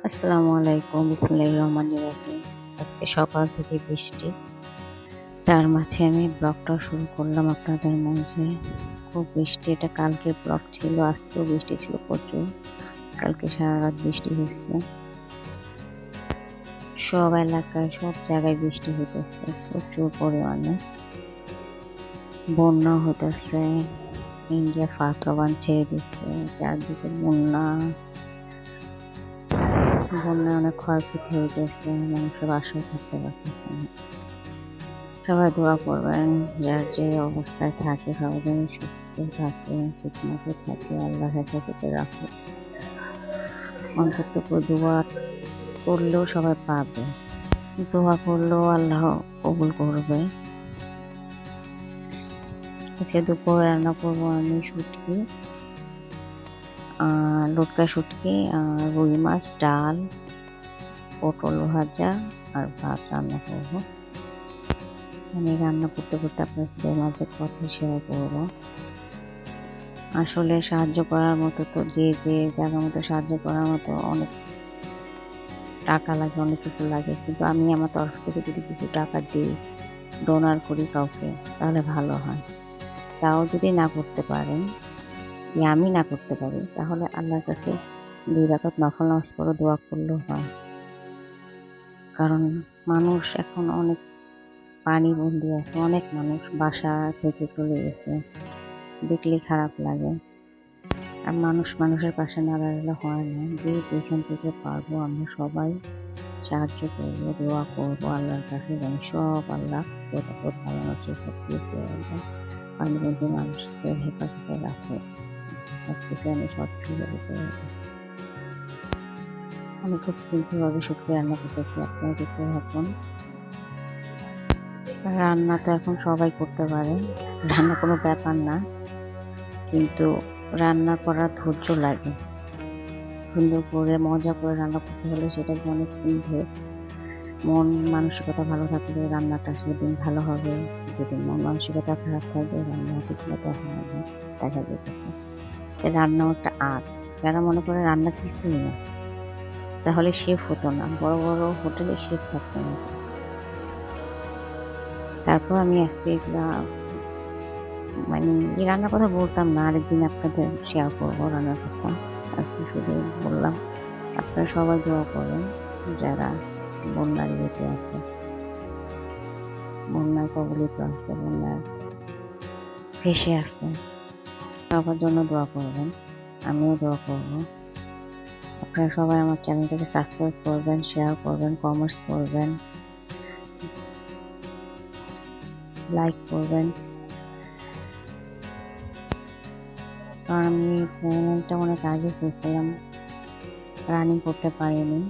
আসসালামু আলাইকুম। বিসমিল্লাহির রহমানির রহিম। আজকে সকাল থেকে বৃষ্টি। তার মাঝে আমি ব্লগটা শুরু করলাম আপনাদের মাঝে। খুব বৃষ্টি, এটা কালকের ব্লগ ছিল। আজকেও বৃষ্টি ছিল প্রচুর। কালকে সারারাত বৃষ্টি হয়েছে। সব এলাকায়, সব জায়গায় বৃষ্টি হইতেছে প্রচুর পরিমাণে। বন্যা হইতেছে। ইন্ডিয়া ফাঁকা বান ছেড়ে দিচ্ছে। চারদিকে বন্যায় অনেক ক্ষয়ক্ষতি হয়ে গেছে। মানুষের বাসায় থাকতে পারতেছে না। সবাই দোয়া করবেন, যার যে অবস্থায় থাকে সবাই যেন সুস্থ থাকে, ঠিকমতো থাকে, আল্লাহ হেফাজতে রাখে। অন্তত দোয়া করলেও সবাই পাবে, দোয়া করলেও আল্লাহ কবুল করবে। আজকে দুপুরে রান্না করবো আমি শুটকি, লটকা শুটকি, রুই মাছ, ডাল, পটল ভাজা আর ভাত রান্না করবো। আমি রান্না করতে করতে আপনাদের মাঝে কথা শেয়ার করবো। আসলে সাহায্য করার মতো তো যে জায়গার মতো সাহায্য করার মতো অনেক টাকা লাগে, অনেক কিছু লাগে, কিন্তু আমি আমার তরফ থেকে যদি কিছু টাকা দিই, ডোনার করি কাউকে, তাহলে ভালো হয়। তাও যদি না করতে পারেন, আমি না করতে পারি, তাহলে আল্লাহর কাছে 2 রাকাত নফল নামাজ পড়ে দোয়া করলেও হয়। কারণ মানুষ এখন অনেক পানিবন্দী আছে, অনেক মানুষ বাসা থেকে চলে গেছে, দেখলেই খারাপ লাগে। আর মানুষের পাশে না দাঁড়ালে হয় না। যে যেখান থেকে পারবো আমরা সবাই সাহায্য করবো, দোয়া করবো আল্লাহর কাছে, যেন সব আল্লাহ ভালোর চেষ্টা করে পানিবন্দী মানুষদের হেফাজতে রাখে। সবকিছু আমি সচ্ছলভাবে করে। আমি খুব সিম্পলভাবে শুটকি রান্না করতেছি, আপনারা দেখতে থাকুন। রান্না তো এখন সবাই করতে পারে, রান্না কোনো ব্যাপার না, কিন্তু রান্না করার ধৈর্য লাগে। সুন্দর করে মজা করে রান্না করতে হলে সেটাকে অনেক সুন্দর, মন মানসিকতা ভালো থাকলে রান্নাটা সেদিন ভালো হবে। যেদিন মন মানসিকতা খারাপ থাকবে রান্না ঠিক মতো হবে না, দেখা যেতেছে। রান্নাও একটা আর্ট। যারা মনে করে রান্না কিছুই না, তাহলে শেফ হতো না, বড় বড় হোটেলে শেফ থাকতো না। তারপর আমি আজকে এগুলা মানে এই রান্নার কথা বলতাম না, আরেকদিন আপনাদের শেয়ার করবো রান্নার কথা। আজকে শুধু বললাম আপনারা সবাই দোয়া করবেন, যারা বন্যার ইয়েতে আছে, বন্যায় কবলিত আছে, বন্যায় ভেসে আছে, সবার জন্য দোয়া করবেন। আমিও দোয়া করব। আপনারা সবাই আমার চ্যানেলটাকে সাবস্ক্রাইব করবেন, শেয়ার করবেন, কমেন্টস করবেন, লাইক করবেন। কারণ আমি চ্যানেলটা অনেক আগে খুঁজছিলাম, রানিং করতে পারিনি,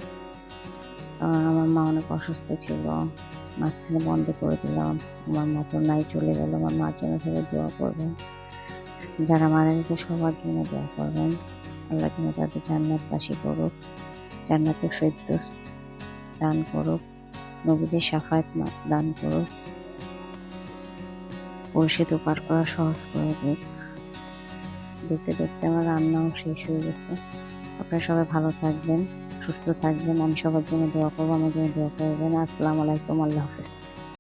কারণ আমার মা অনেক অসুস্থ ছিল, মাঝখানে বন্ধ করে দিলাম। আমার মা তো নাই, চলে গেল। আমার মার জন্য সবাই দোয়া করবেন, যারা মারা গেছে সবার জন্য দোয়া করবেন। আল্লাহ যেন তাদের জান্নাতবাসী করুক, জান্নাতুল ফেরদৌস দান করুক, নবীদের শাফায়াত দান করুক, পরিচিত পার করা সহজ করে দিক। দেখতে দেখতে আমার রান্নাও শেষ হয়ে গেছে। আপনারা সবাই ভালো থাকবেন, সুস্থ থাকবেন। আমি সবার জন্য দোয়া করবো, আমার জন্য দোয়া করবেন। আসসালামু আলাইকুম, আল্লাহ হাফেজ।